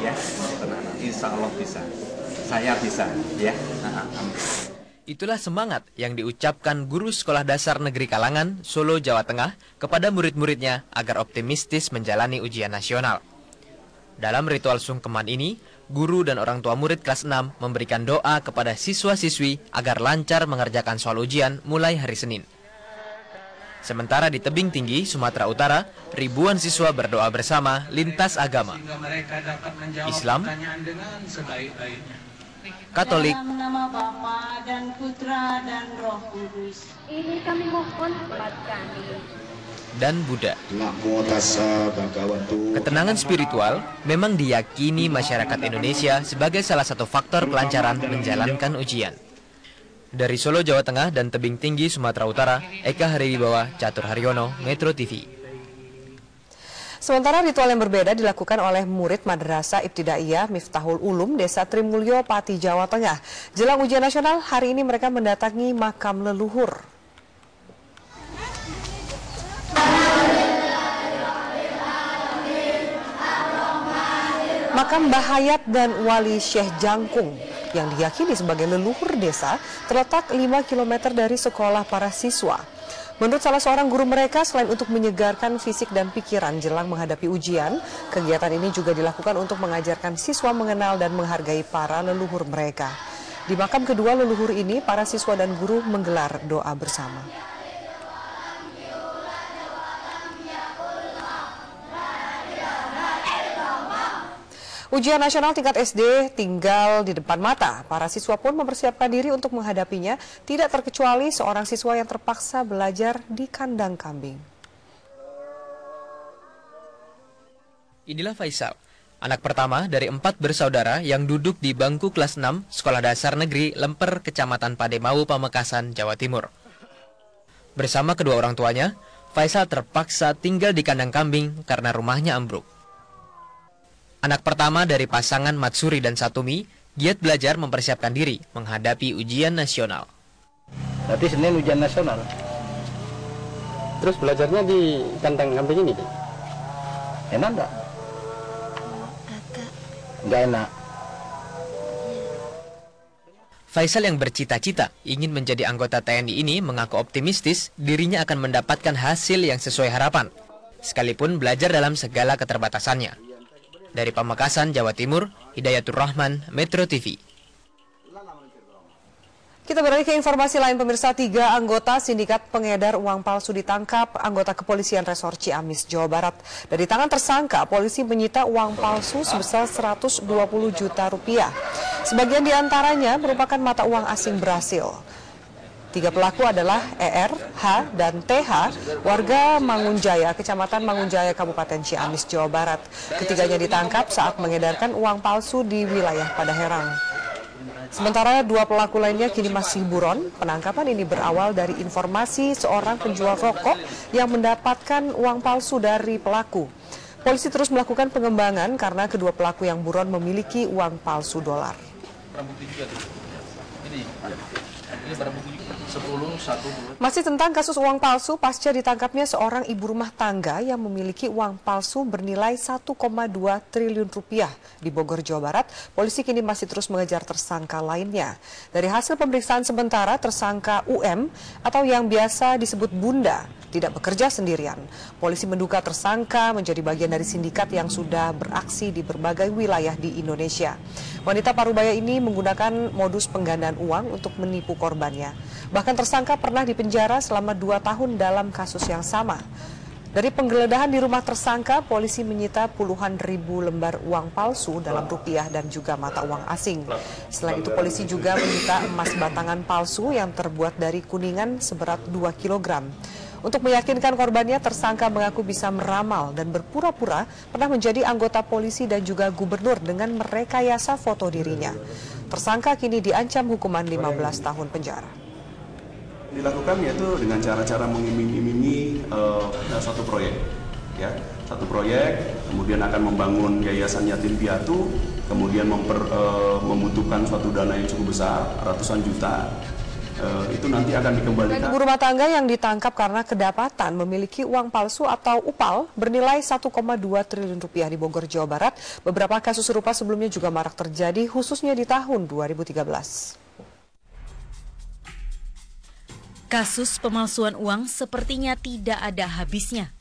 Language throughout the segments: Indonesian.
ya. Insya Allah bisa. Saya bisa, ya. Itulah semangat yang diucapkan guru Sekolah Dasar Negeri Kalangan, Solo, Jawa Tengah kepada murid-muridnya agar optimistis menjalani ujian nasional. Dalam ritual sungkeman ini, guru dan orang tua murid kelas 6 memberikan doa kepada siswa-siswi agar lancar mengerjakan soal ujian mulai hari Senin. Sementara di tebing tinggi, Sumatera Utara, ribuan siswa berdoa bersama lintas agama, Islam, Katolik, dalam nama Bapa dan Putra dan Roh Kudus. Ini kami mohon buat kami. Dan Buddha. Ketenangan spiritual memang diyakini masyarakat Indonesia sebagai salah satu faktor kelancaran menjalankan ujian. Dari Solo, Jawa Tengah dan tebing tinggi Sumatera Utara, Eka Hariwibawa, Catur Haryono, Metro TV. Sementara ritual yang berbeda dilakukan oleh murid Madrasah Ibtidaiyah Miftahul Ulum, Desa Trimulyo, Pati, Jawa Tengah. Jelang ujian nasional, hari ini mereka mendatangi makam leluhur. Makam Bahayat dan Wali Syekh Jangkung yang diyakini sebagai leluhur desa terletak 5 km dari sekolah para siswa. Menurut salah seorang guru mereka, selain untuk menyegarkan fisik dan pikiran jelang menghadapi ujian, kegiatan ini juga dilakukan untuk mengajarkan siswa mengenal dan menghargai para leluhur mereka. Di makam kedua leluhur ini, para siswa dan guru menggelar doa bersama. Ujian nasional tingkat SD tinggal di depan mata. Para siswa pun mempersiapkan diri untuk menghadapinya, tidak terkecuali seorang siswa yang terpaksa belajar di kandang kambing. Inilah Faisal, anak pertama dari 4 bersaudara yang duduk di bangku kelas 6 Sekolah Dasar Negeri Lemper, Kecamatan Pademau, Pamekasan, Jawa Timur. Bersama kedua orang tuanya, Faisal terpaksa tinggal di kandang kambing karena rumahnya ambruk. Anak pertama dari pasangan Matsuri dan Satumi, giat belajar mempersiapkan diri menghadapi ujian nasional. Berarti Senin ujian nasional. Terus belajarnya di kandang kambing ini? Enak enggak? Enggak enak. Faisal yang bercita-cita ingin menjadi anggota TNI ini mengaku optimistis dirinya akan mendapatkan hasil yang sesuai harapan, sekalipun belajar dalam segala keterbatasannya. Dari Pamekasan, Jawa Timur, Hidayatur Rahman, Metro TV. Kita beralih ke informasi lain, pemirsa. 3 anggota sindikat pengedar uang palsu ditangkap anggota kepolisian Resor Ciamis, Jawa Barat. Dari tangan tersangka, polisi menyita uang palsu sebesar 120 juta rupiah. Sebagian diantaranya merupakan mata uang asing Brasil. 3 pelaku adalah ER, H, dan TH, warga Mangunjaya, Kecamatan Mangunjaya, Kabupaten Ciamis, Jawa Barat. Ketiganya ditangkap saat mengedarkan uang palsu di wilayah Padaherang. Sementara 2 pelaku lainnya kini masih buron. Penangkapan ini berawal dari informasi seorang penjual rokok yang mendapatkan uang palsu dari pelaku. Polisi terus melakukan pengembangan karena kedua pelaku yang buron memiliki uang palsu dolar. Masih tentang kasus uang palsu, pasca ditangkapnya seorang ibu rumah tangga yang memiliki uang palsu bernilai 1,2 triliun rupiah di Bogor, Jawa Barat, polisi kini masih terus mengejar tersangka lainnya. Dari hasil pemeriksaan sementara, tersangka UM atau yang biasa disebut Bunda tidak bekerja sendirian. Polisi menduga tersangka menjadi bagian dari sindikat yang sudah beraksi di berbagai wilayah di Indonesia. Wanita parubaya ini menggunakan modus penggandaan uang untuk menipu korbannya. Bahkan tersangka pernah dipenjara selama 2 tahun dalam kasus yang sama. Dari penggeledahan di rumah tersangka, polisi menyita puluhan ribu lembar uang palsu dalam rupiah dan juga mata uang asing. Selain itu, polisi juga menyita emas batangan palsu yang terbuat dari kuningan seberat 2 kg. Untuk meyakinkan korbannya, tersangka mengaku bisa meramal dan berpura-pura pernah menjadi anggota polisi dan juga gubernur dengan merekayasa foto dirinya. Tersangka kini diancam hukuman 15 tahun penjara. Dilakukan yaitu dengan cara-cara mengiming-imingi satu proyek, ya, satu proyek, kemudian akan membangun yayasan yatim piatu, kemudian membutuhkan suatu dana yang cukup besar, ratusan juta. itu nanti akan dikembalikan. Ibu rumah tangga yang ditangkap karena kedapatan memiliki uang palsu atau upal bernilai 1,2 triliun rupiah di Bogor, Jawa Barat. Beberapa kasus serupa sebelumnya juga marak terjadi, khususnya di tahun 2013. Kasus pemalsuan uang sepertinya tidak ada habisnya.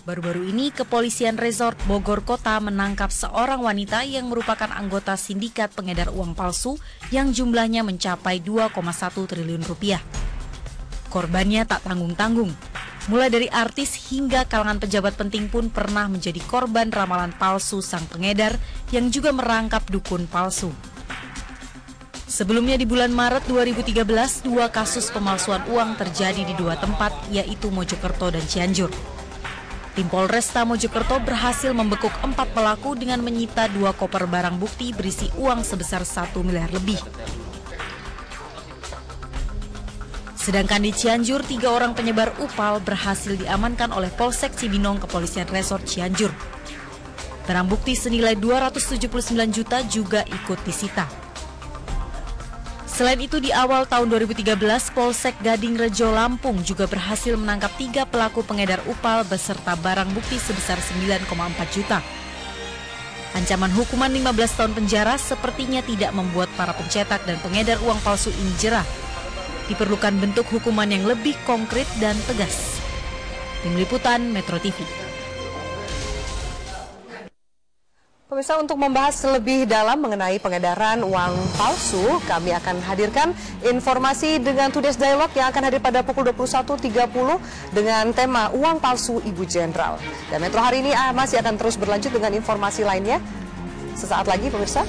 Baru-baru ini, Kepolisian Resort Bogor Kota menangkap seorang wanita yang merupakan anggota sindikat pengedar uang palsu yang jumlahnya mencapai 2,1 triliun rupiah. Korbannya tak tanggung-tanggung. Mulai dari artis hingga kalangan pejabat penting pun pernah menjadi korban ramalan palsu sang pengedar yang juga merangkap dukun palsu. Sebelumnya di bulan Maret 2013, 2 kasus pemalsuan uang terjadi di 2 tempat, yaitu Mojokerto dan Cianjur. Tim Polresta Mojokerto berhasil membekuk 4 pelaku dengan menyita 2 koper barang bukti berisi uang sebesar 1 miliar lebih. Sedangkan di Cianjur, 3 orang penyebar upal berhasil diamankan oleh Polsek Cibinong Kepolisian Resort Cianjur. Barang bukti senilai 279 juta juga ikut disita. Selain itu, di awal tahun 2013, Polsek Gading Rejo Lampung juga berhasil menangkap 3 pelaku pengedar upal beserta barang bukti sebesar 9,4 juta. Ancaman hukuman 15 tahun penjara sepertinya tidak membuat para pencetak dan pengedar uang palsu ini jera. Diperlukan bentuk hukuman yang lebih konkret dan tegas. Tim Liputan Metro TV. Pemirsa, untuk membahas lebih dalam mengenai pengedaran uang palsu, kami akan hadirkan informasi dengan Today's Dialog yang akan hadir pada pukul 21.30 dengan tema Uang Palsu Ibu Jenderal. Dan Metro hari ini masih akan terus berlanjut dengan informasi lainnya. Sesaat lagi, pemirsa.